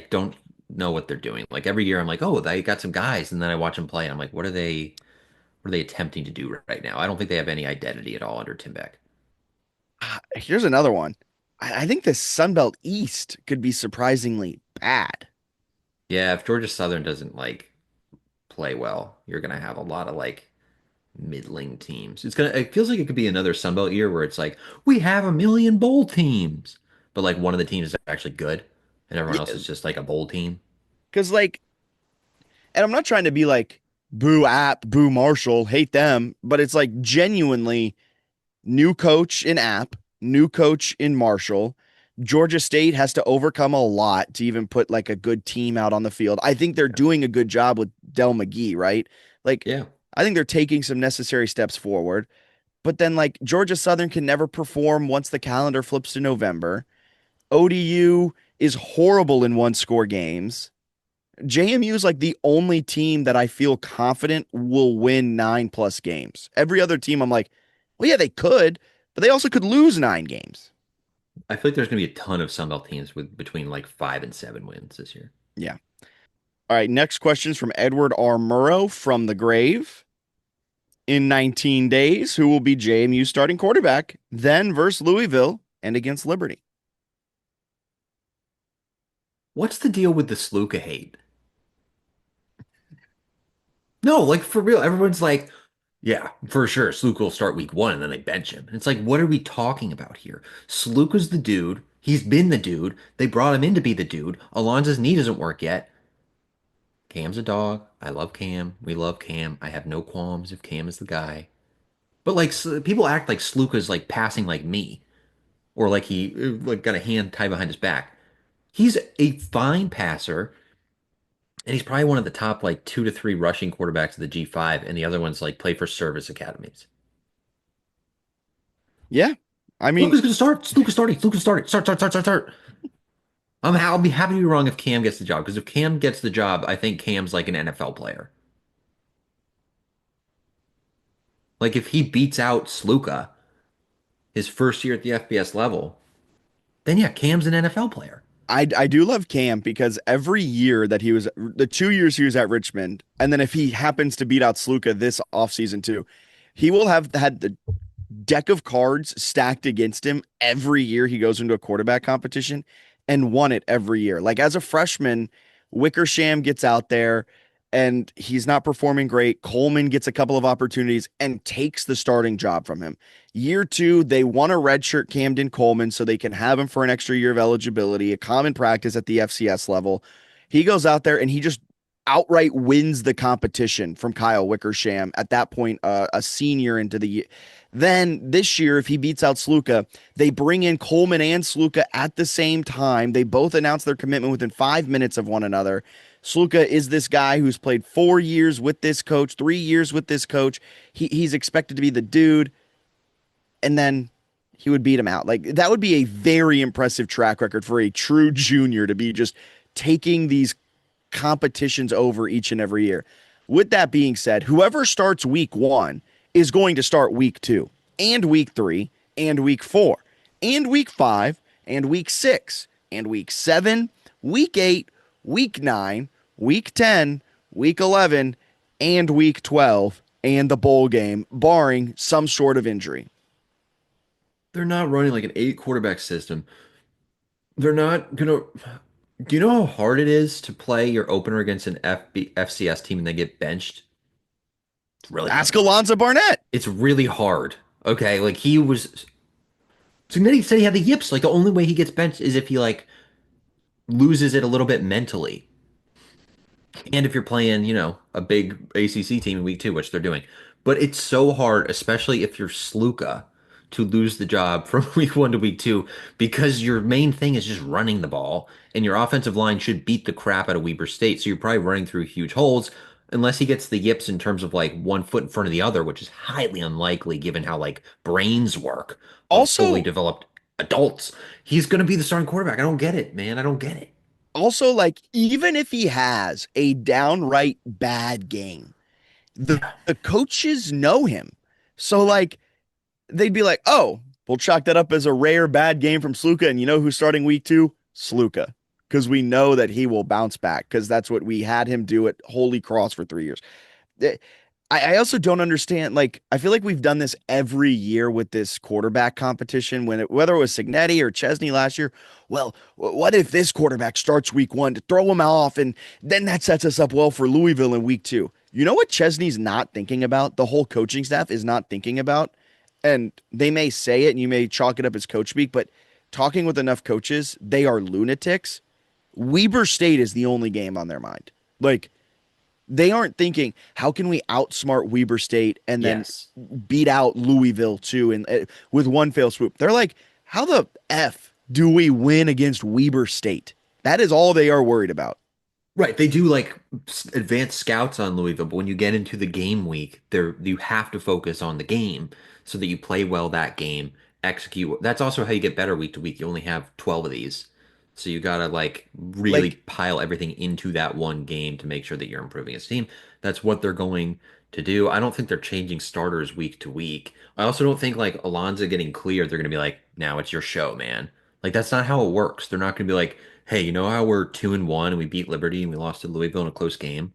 don't know what they're doing. Like every year, I'm like, oh, they got some guys, and then I watch them play, and I'm like, what are they attempting to do right now? I don't think they have any identity at all under Tim Beck. Here's another one. I think the Sunbelt East could be surprisingly bad. Yeah, if Georgia Southern doesn't like play well, you're gonna have a lot of like middling teams. It feels like it could be another Sun Belt year where it's like we have a million bowl teams, but like one of the teams is actually good and everyone else Yeah, is just like a bowl team. because like, and I'm not trying to be like boo App, boo Marshall, hate them, but it's like genuinely new coach in App, new coach in Marshall. Georgia State has to overcome a lot to even put like a good team out on the field. I think they're doing a good job with Del McGee, right? Like, Yeah. I think they're taking some necessary steps forward. But then, like, Georgia Southern can never perform once the calendar flips to November. ODU is horrible in one score games. JMU is like the only team that I feel confident will win 9+ games. Every other team, I'm like, well, yeah, they could, but they also could lose 9 games. I feel like there's gonna be a ton of Sun Belt teams with between like 5 and 7 wins this year. Yeah. All right. Next question is from Edward R. Murrow from the grave. In 19 days, who will be JMU starting quarterback? Then versus Louisville and against Liberty. What's the deal with the Sluka hate? No, like for real, everyone's like, yeah, for sure. Sluka will start week 1 and then they bench him. And it's like, what are we talking about here? Sluka's the dude. He's been the dude. They brought him in to be the dude. Alonzo's knee doesn't work yet. Cam's a dog. I love Cam. We love Cam. I have no qualms if Cam is the guy. But like people act like Sluka's like passing like me or like he like got a hand tied behind his back. He's a fine passer and he's probably one of the top like 2 to 3 rushing quarterbacks of the G5 and the other ones like play for service academies. Yeah. I mean, Luka's gonna start. Luka's starting. Luka's starting. Start. I'll be happy to be wrong if Cam gets the job because if Cam gets the job, I think Cam's like an NFL player. Like if he beats out Sluka his first year at the FBS level, then yeah, Cam's an NFL player. I do love Cam because every year that he was the 2 years he was at Richmond, and then if he happens to beat out Sluka this offseason too, he will have had the deck of cards stacked against him every year he goes into a quarterback competition and won it every year. Like as a freshman, Wickersham gets out there and he's not performing great. Coleman gets a couple of opportunities and takes the starting job from him. Year two, they want to redshirt Camden Coleman so they can have him for an extra year of eligibility, a common practice at the FCS level. He goes out there and he just outright wins the competition from Kyle Wickersham at that point, a senior into the year. Then this year, if he beats out Sluka, they bring in Coleman and Sluka at the same time. They both announce their commitment within 5 minutes of one another. Sluka is this guy who's played 4 years with this coach, 3 years with this coach. He's expected to be the dude, and then he would beat him out. Like that would be a very impressive track record for a true junior to be just taking these competitions over each and every year. With that being said, whoever starts week one is going to start week two and week three and week four and week five and week six and week seven, week eight, week nine, week 10, week 11, and week 12, and the bowl game, barring some sort of injury. They're not running like an eight quarterback system. They're not gonna. Do you know how hard it is to play your opener against an FCS team and they get benched? It's really Ask fucking hard. Alonzo Barnett. It's really hard. Okay, like he was. So then he said he had the yips. Like the only way he gets benched is if he like loses it a little bit mentally. And if you're playing, a big ACC team in week two, which they're doing. But it's so hard, especially if you're Sluka, to lose the job from week one to week two because your main thing is just running the ball, and your offensive line should beat the crap out of Weber State. So you're probably running through huge holes unless he gets the yips in terms of like one foot in front of the other, which is highly unlikely given how like brains work of fully Also, developed adults. He's going to be the starting quarterback. I don't get it, man. I don't get it. like even if he has a downright bad game, Yeah. the coaches know him. So like they'd be like, "Oh, we'll chalk that up as a rare bad game from Sluka." And you know who's starting week 2? Sluka. Because we know that he will bounce back because that's what we had him do at Holy Cross for 3 years. Eh, I also don't understand. Like, I feel like we've done this every year with this quarterback competition. Whether it was Signetti or Chesney last year. Well, what if this quarterback starts week 1 to throw him off, and then that sets us up well for Louisville in week 2? You know what Chesney's not thinking about? The whole coaching staff is not thinking about, and they may say it, and you may chalk it up as coach speak, but talking with enough coaches, they are lunatics. Weber State is the only game on their mind. Like, they aren't thinking, how can we outsmart Weber State and then Yes. beat out Louisville too, and with one fail swoop? They're like, how the f do we win against Weber State? That is all they are worried about. Right, they do like advanced scouts on Louisville, but when you get into the game week, there you have to focus on the game so that you play well that game, execute. That's also how you get better week to week. You only have 12 of these. So you gotta like really Like, pile everything into that one game to make sure that you're improving as a team. That's what they're going to do. I don't think they're changing starters week to week. I also don't think like Alonzo getting cleared, they're gonna be like, now it's your show, man. Like that's not how it works. They're not gonna be like, hey, you know how we're 2-1 and we beat Liberty and we lost to Louisville in a close game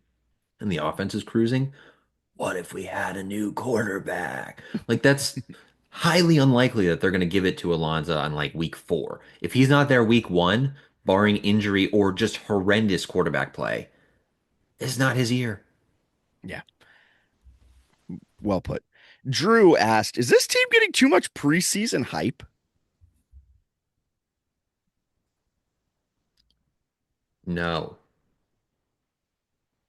and the offense is cruising? What if we had a new quarterback? Like that's highly unlikely that they're going to give it to Alonso on like week four. If he's not there week one, barring injury or just horrendous quarterback play, it's not his year. yeah, well put. Drew asked, is this team getting too much preseason hype? No.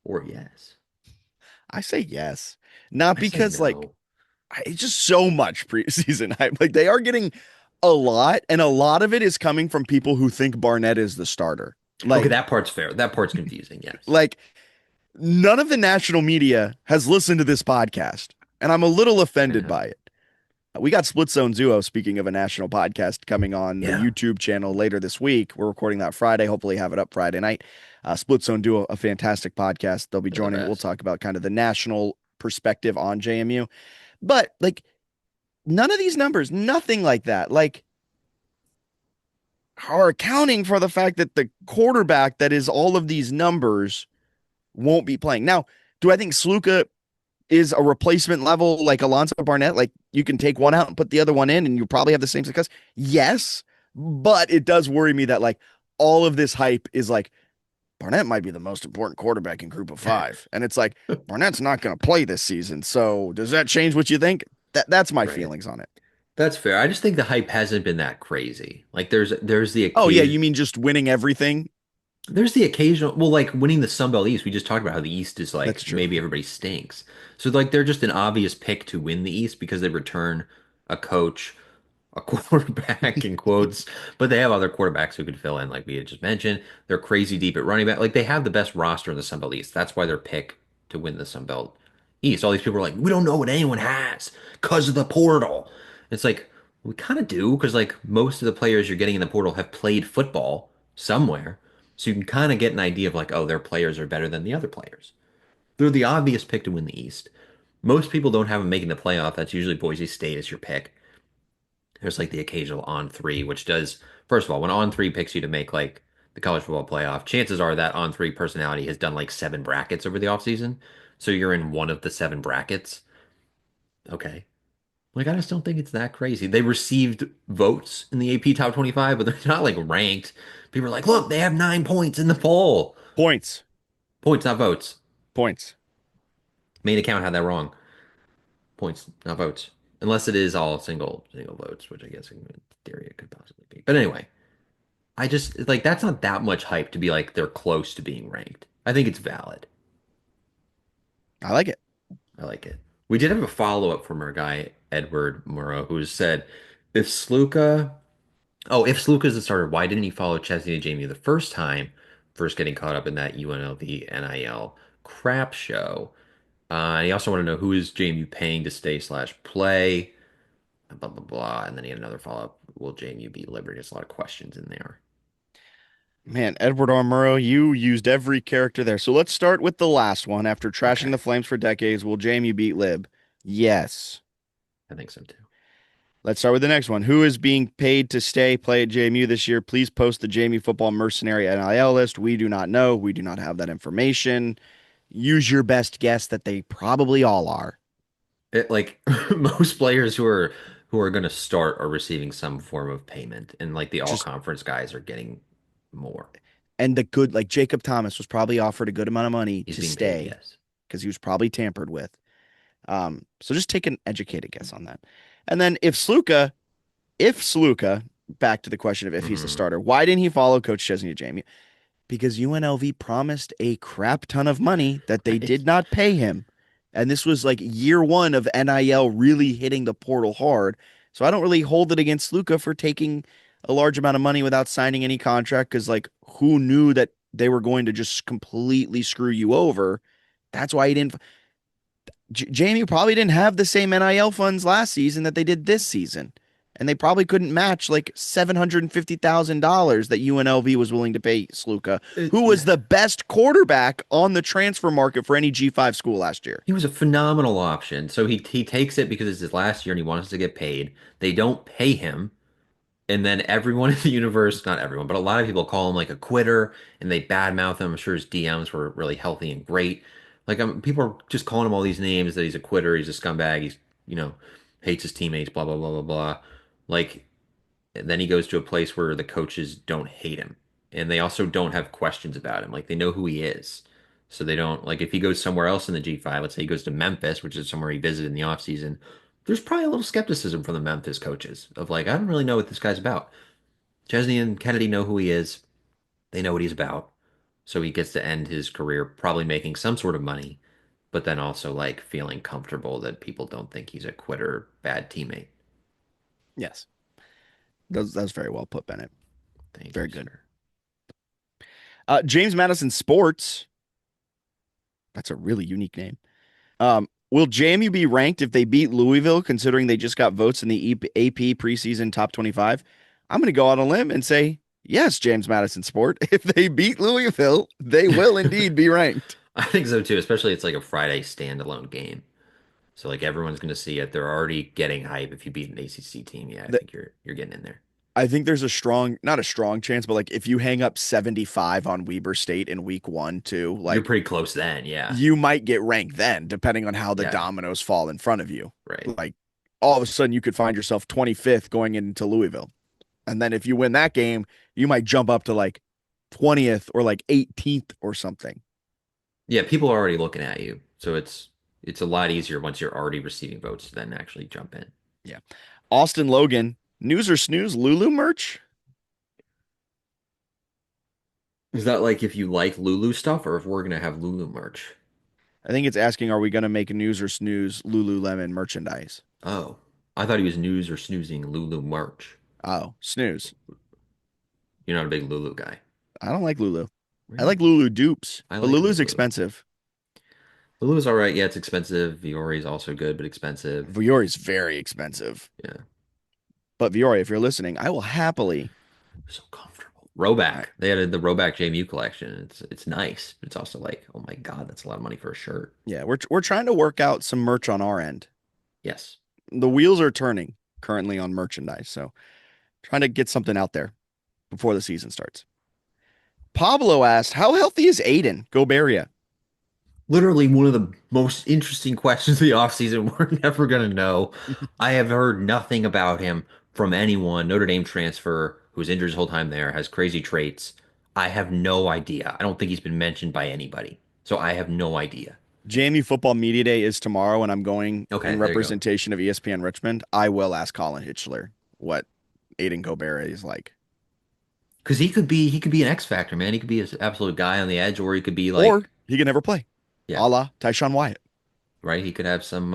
Or yes. I say yes. Not I say because, like, no. it's just so much preseason hype. Like, they are getting a lot, and a lot of it is coming from people who think Barnett is the starter. Okay, Like, that part's fair. That part's confusing. Yes. like none of the national media has listened to this podcast, and I'm a little I offended know. by it. We got Split Zone Duo, speaking of a national podcast, coming on the Yeah. YouTube channel later this week. We're recording that Friday. Hopefully, have it up Friday night. Split Zone Duo, a fantastic podcast. They'll be They're the joining. We'll best. talk about kind of the national perspective on JMU. But like none of these numbers, nothing like that, like are accounting for the fact that the quarterback that is all of these numbers won't be playing. Now, do I think Sluka is a replacement level like Alonzo Barnett? Like you can take one out and put the other one in and you probably have the same success. Yes, but it does worry me that like all of this hype is like Barnett might be the most important quarterback in group of five. And it's like Barnett's not going to play this season. So does that change what you think? That's my Right. feelings on it. That's fair. I just think the hype hasn't been that crazy. Like there's the Oh yeah, occasion you mean just winning everything? there's the occasional well like winning the Sun Belt East. We just talked about how the East is That's like true. maybe everybody stinks. So like they're just an obvious pick to win the East because they return a coach, a quarterback in quotes, but they have other quarterbacks who could fill in like we had just mentioned. They're crazy deep at running back. Like they have the best roster in the Sun Belt East. That's why they're picked to win the Sun Belt East. All these people are like, we don't know what anyone has because of the portal. It's like we kind of do because like most of the players you're getting in the portal have played football somewhere. So you can kind of get an idea of like, oh, their players are better than the other players. They're the obvious pick to win the East. Most people don't have them making the playoff. That's usually Boise State as your pick. There's like the occasional on three, which does, first of all, when on three picks you to make like the college football playoff, chances are that On3 personality has done like 7 brackets over the offseason. So you're in one of the 7 brackets. Okay. Like, I just don't think it's that crazy. They received votes in the AP Top 25, but they're not like ranked. People are like, look, they have 9 points in the poll. Points, Points, not votes. points. Main account had that wrong. Points, not votes. Unless it is all single votes, which I guess in theory it could possibly be. But anyway, I just like that's not that much hype to be like they're close to being ranked. I think it's valid. I like it. I like it. We did have a follow-up from our guy Edward Murrow who said if Sluka if Sluka's the starter, why didn't he follow Chesney and JMU the first time, first getting caught up in that UNLV NIL crap show? And he also wanted to know who is JMU paying to stay slash play, blah, blah, blah. And then he had another follow-up. Will JMU beat Liberty? There's a lot of questions in there. Man, Edward R. Murrow, you used every character there. So let's start with the last one. After trashing Okay. the Flames for decades, will JMU beat Lib? Yes. I think so too. Let's start with the next one. Who is being paid to stay play at JMU this year? Please post the JMU football mercenary NIL list. We do not know. We do not have that information. Use your best guess that they probably all are. It like most players who are going to start are receiving some form of payment, and like the all Just conference guys are getting more. and the good, like Jacob Thomas was probably offered a good amount of money He's to being paid, stay yes. because he was probably tampered with. So just take an educated guess on that. And then if Sluka, back to the question of if he's the Hmm. starter, why didn't he follow Coach Chesney to Jamie? Because UNLV promised a crap ton of money that they Right. did not pay him. And this was like year one of NIL really hitting the portal hard. So I don't really hold it against Luca for taking a large amount of money without signing any contract because, like, who knew that they were going to just completely screw you over? That's why he didn't. JMU probably didn't have the same NIL funds last season that they did this season. And they probably couldn't match like $750,000 that UNLV was willing to pay Sluka, who was the best quarterback on the transfer market for any G5 school last year. He was a phenomenal option. So he takes it because it's his last year and he wants to get paid. They don't pay him. And then everyone in the universe, not everyone, but a lot of people call him like a quitter and they badmouth him. I'm sure his DMs were really healthy and great. Like people are just calling him all these names that he's a quitter, he's a scumbag, he's, hates his teammates, blah, blah, blah, blah, blah. Like, and then he goes to a place where the coaches don't hate him. And they also don't have questions about him. Like they know who he is. So they don't like if he goes somewhere else in the G5, let's say he goes to Memphis, which is somewhere he visited in the offseason, there's probably a little skepticism from the Memphis coaches of like, I don't really know what this guy's about. Chesney and Kennedy know who he is. They know what he's about. So he gets to end his career probably making some sort of money, but then also like feeling comfortable that people don't think he's a quitter, bad teammate. Yes. That was very well put, Bennett. Thank Very you, good. sir. James Madison Sports. That's a really unique name. Will JMU be ranked if they beat Louisville, considering they just got votes in the AP preseason top 25? I'm going to go out on a limb and say, yes, James Madison Sport. If they beat Louisville, they will indeed be ranked. I think so too, especially it's like a Friday standalone game. So like everyone's going to see it. They're already getting hype if you beat an ACC team. Yeah, I The- think you're getting in there. I think there's not a strong chance, but like if you hang up 75 on Weber State in week one, too, You're like pretty close then. Yeah. you might get ranked then, depending on how the Yeah. dominoes fall in front of you. Right. Like all of a sudden, you could find yourself 25th going into Louisville. And then if you win that game, you might jump up to like 20th or like 18th or something. Yeah, people are already looking at you. So it's a lot easier once you're already receiving votes to then actually jump in. Yeah. Austin Logan, news or snooze, Lulu merch? Is that like if you like Lulu stuff or if we're gonna have Lulu merch? I think it's asking, are we going to make a news or snooze Lululemon merchandise? Oh, I thought he was news or snoozing Lulu merch. Oh, snooze. You're not a big Lulu guy. I don't like Lulu. I like Really? Lulu dupes, I but like Lulu's Lulu. expensive. Lulu's all right. Yeah, it's expensive. Viore is also good, but expensive. Viore is very expensive. Yeah. But Viore, if you're listening, I will happily. So comfortable. I, Roback. They had the Roback JMU collection. It's nice. But it's also like, oh my God, that's a lot of money for a shirt. yeah, we're trying to work out some merch on our end. Yes. The wheels are turning currently on merchandise, so trying to get something out there before the season starts. Pablo asked, "How healthy is Aiden Goberia?" Literally one of the most interesting questions of the offseason. We're never going to know. I have heard nothing about him from anyone. Notre Dame transfer who's injured his whole time there, has crazy traits. I have no idea. I don't think he's been mentioned by anybody. So I have no idea. JMU football media day is tomorrow, and I'm going in Okay, there you go. representation of ESPN Richmond. I will ask Colin Hitchler what Aiden Goberia is like, Because he could be an X factor, man. He could be an absolute guy on the edge, or he could be or like, he can never play, yeah, a la Tyshawn Wyatt. right. He could have some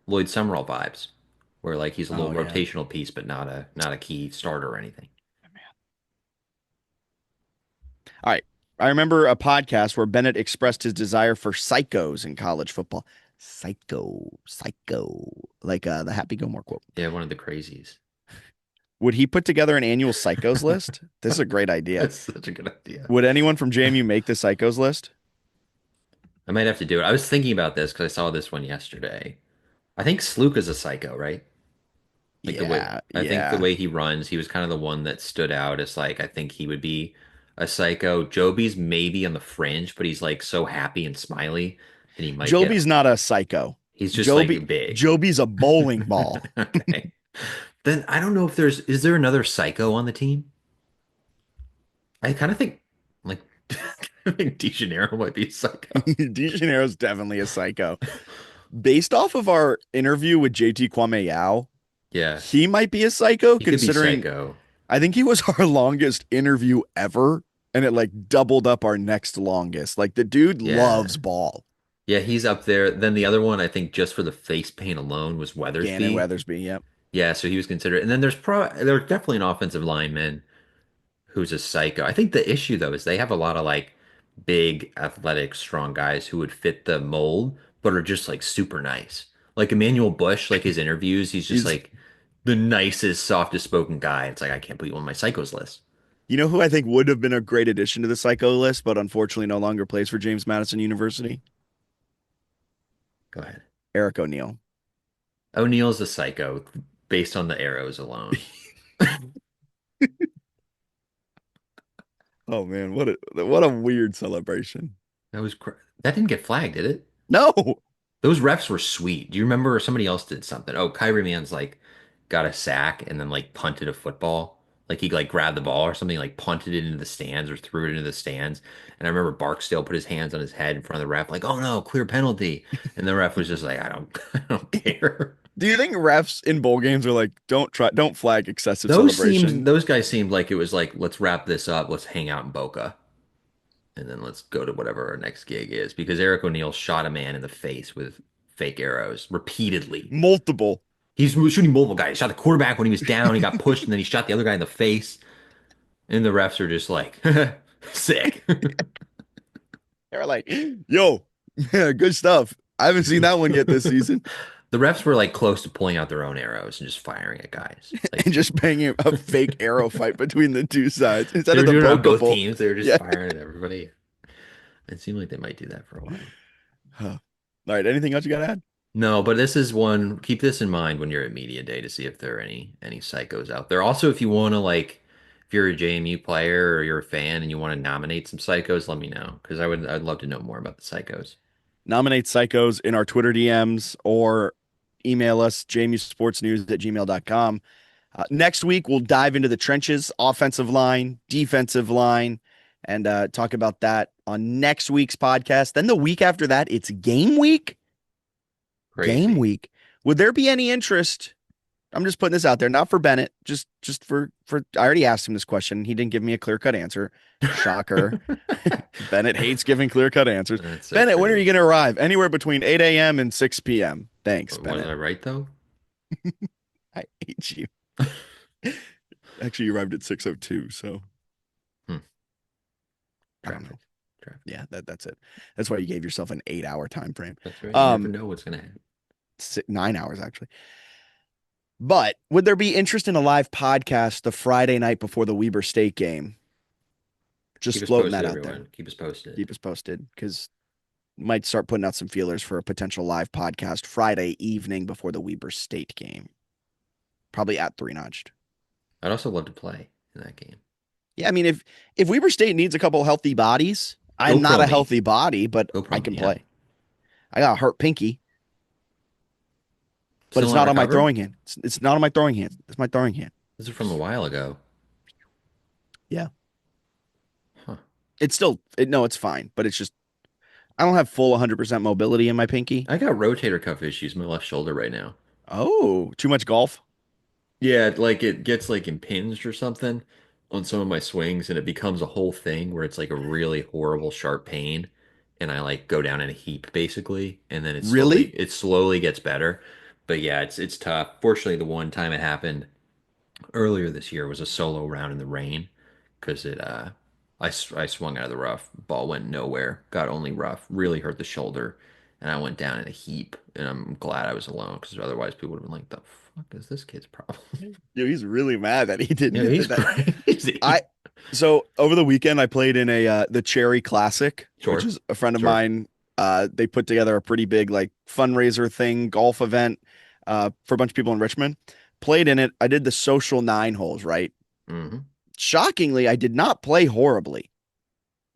Lloyd Summerall vibes, where like he's a little Oh yeah. rotational piece, but not a key starter or anything. All right. I remember a podcast where Bennett expressed his desire for psychos in college football. Psycho, like the Happy Gilmore quote. Yeah, one of the crazies. Would he put together an annual psychos list? This is a great idea. That's such a good idea. Would anyone from JMU make the psychos list? I might have to do it. I was thinking about this because I saw this one yesterday. I think Sluke is a psycho, right? Like the way Yeah, I think the yeah. way he runs, he was kind of the one that stood out as like I think he would be a psycho. Joby's maybe on the fringe, but he's like so happy and smiley, and he might get. Joby's not a psycho. He's just like Joby big. Joby's a bowling ball. Okay. Then I don't know if is there another psycho on the team? I kind of think like I think DeGennaro might be a psycho. DeGenero's definitely a psycho. Based off of our interview with JT Kwame Yao, Yeah, he might be a psycho he could be considering psycho. I think he was our longest interview ever, and it like doubled up our next longest. Like the dude loves Yeah. ball. Yeah, he's up there. Then the other one, I think, just for the face paint alone, was Gannon Weathersby. Weathersby, yep. Yeah, so he was considered. And then there's definitely an offensive lineman who's a psycho. I think the issue though is they have a lot of like big, athletic, strong guys who would fit the mold, but are just like super nice. Like Emmanuel Bush, like his interviews, he's just He's like the nicest, softest spoken guy. It's like I can't believe on my psychos list. You know who I think would have been a great addition to the psycho list, but unfortunately no longer plays for James Madison University? Go ahead. Eric O'Neill. O'Neill's a psycho based on the arrows alone. Oh man, what a weird celebration. That didn't get flagged, did it? No. Those refs were sweet. Do you remember somebody else did something? Oh, Kyrie Mann's like got a sack and then like punted a football. Like he like grabbed the ball or something, like punted it into the stands or threw it into the stands. And I remember Barksdale put his hands on his head in front of the ref, like, "Oh no, clear penalty." And the ref was just like, "I don't, I don't care." Do you think refs in bowl games are like, don't flag excessive celebration? Those guys seemed like it was like, let's wrap this up, let's hang out in Boca, and then let's go to whatever our next gig is. Because Eric O'Neill shot a man in the face with fake arrows repeatedly. Multiple. He's shooting multiple guys. He shot the quarterback when he was down. He got pushed, and then he shot the other guy in the face. And the refs are just like, sick. They're like, yo, yeah, good stuff. I haven't seen that one yet this season. The refs were like close to pulling out their own arrows and just firing at guys. Like And just banging a fake arrow fight between the two sides instead they of were the doing it on both Pokeball. teams. They were just Yeah. firing at everybody. It seemed like they might do that for a while. Huh. All right. Anything else you got to add? No, but this is one. Keep this in mind when you're at media day to see if there are any psychos out there. Also, if you want to like, if you're a JMU player or you're a fan and you want to nominate some psychos, let me know because I'd love to know more about the psychos. Nominate psychos in our Twitter DMs or email us, jamiesportsnews@gmail.com. Next week, we'll dive into the trenches, offensive line, defensive line, and talk about that on next week's podcast. Then the week after that, it's game week. Game Crazy. week. Would there be any interest? I'm just putting this out there, not for Bennett, just for I already asked him this question. He didn't give me a clear-cut answer. Shocker. Bennett hates giving clear-cut answers. That's so Bennett, when are true. you going to arrive? Anywhere between 8 a.m. and 6 p.m. Thanks, Was Bennett. I right though? I hate you. Actually, you arrived at 6:02, so Hmm. I don't know. Traffic. Traffic. Yeah, that's it. That's why you gave yourself an 8-hour time frame. That's right. You never know what's gonna happen. 9 hours actually. But would there be interest in a live podcast the Friday night before the Weber State game? Keep Just us floating posted, that out there. everyone. Keep us posted. Keep us posted because might start putting out some feelers for a potential live podcast Friday evening before the Weber State game. Probably at Three Notched. I'd also love to play in that game. Yeah, I mean, if Weber State needs a couple healthy bodies, Go I'm not pro a me. healthy body, but Go pro I me. can Yeah. play. I got a hurt pinky, but Still it's not not on my recovered? throwing hand. It's not on my throwing hand. It's my throwing hand. This is from a while ago. Yeah, Huh. it's still no, it's fine, but it's just I don't have full 100% mobility in my pinky. I got rotator cuff issues in my left shoulder right now. Oh, too much golf. Yeah, like it gets like impinged or something on some of my swings, and it becomes a whole thing where it's like a really horrible sharp pain, and I like go down in a heap basically, and then Really? it slowly gets better. But yeah, it's tough. Fortunately, the one time it happened earlier this year was a solo round in the rain because I swung out of the rough, ball went nowhere, got only rough, really hurt the shoulder, and I went down in a heap. And I'm glad I was alone because otherwise people would have been like, "The fuck is this kid's problem?" Dude, he's really mad that he didn't Yeah, hit he's that. crazy. I so over the weekend I played in a the Cherry Classic, which Sure, is a friend of sure. mine. They put together a pretty big like fundraiser thing, golf event, for a bunch of people in Richmond. Played in it. I did the social nine holes, right? Hmm. Shockingly, I did not play horribly.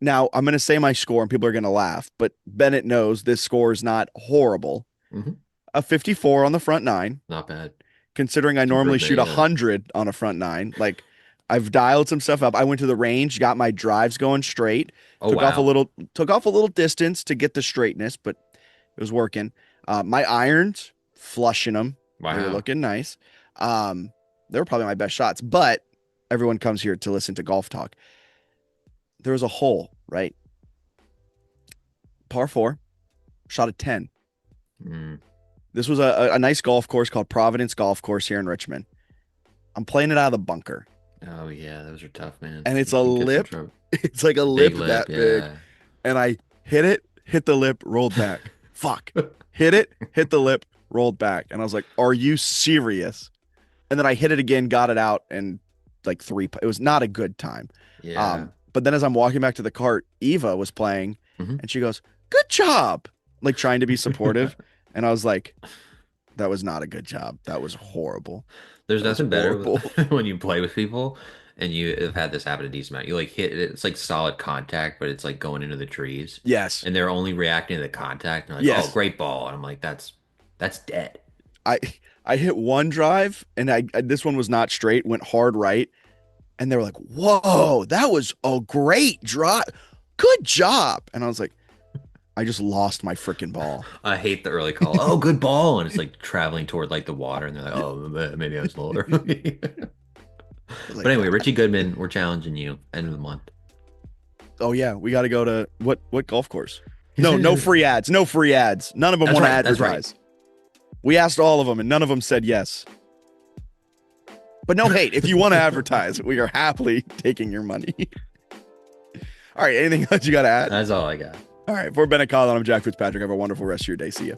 Now I'm gonna say my score and people are gonna laugh, but Bennett knows this score is not horrible. Hmm. A 54 on the front nine, Not bad. considering I It's normally improvement, shoot yeah. 100 on a front nine. Like I've dialed some stuff up. I went to the range, got my drives going straight, Oh wow. took off a little distance to get the straightness, but it was working. My irons, flushing them. They were Wow. looking nice. They were probably my best shots, but everyone comes here to listen to golf talk. There was a hole, right? Par four, shot a 10. Mm. This was a nice golf course called Providence Golf Course here in Richmond. I'm playing it out of the bunker, Oh yeah, those are tough, man. and it's You a can get some lip. trouble. It's like a Big lip lip, that big, yeah. and I hit it, hit the lip, rolled back. Fuck. Hit it, hit the lip, rolled back. And I was like, are you serious? And then I hit it again, got it out, and like it was not a good time. Yeah. But then as I'm walking back to the cart, Eva was playing Hmm. and she goes, good job. Like trying to be supportive. And I was like, that was not a good job. That was horrible. There's That was nothing better horrible. when you play with people and you have had this happen a decent amount. You like hit it, it's like solid contact, but it's like going into the trees. Yes. And they're only reacting to the contact. And they're like, oh, Yes. great ball. And I'm like, that's dead. I I hit one drive and this one was not straight, went hard right. And they were like, whoa, that was a great drive. Good job. And I was like, I just lost my freaking ball. I hate the early call. Oh, good ball. And it's like traveling toward like the water. And they're like, oh, maybe I was a little early. I was But like, anyway, Richie Goodman, we're challenging you end of the month. oh yeah, we got to go to what golf course? No, no free ads. No free ads. None of them That's want to right. That's right. advertise. We asked all of them and none of them said yes. But no hate. If you want to advertise, we are happily taking your money. All right. Anything else you got to add? That's all I got. All right. For Bennett Collin, I'm Jack Fitzpatrick. Have a wonderful rest of your day. See you.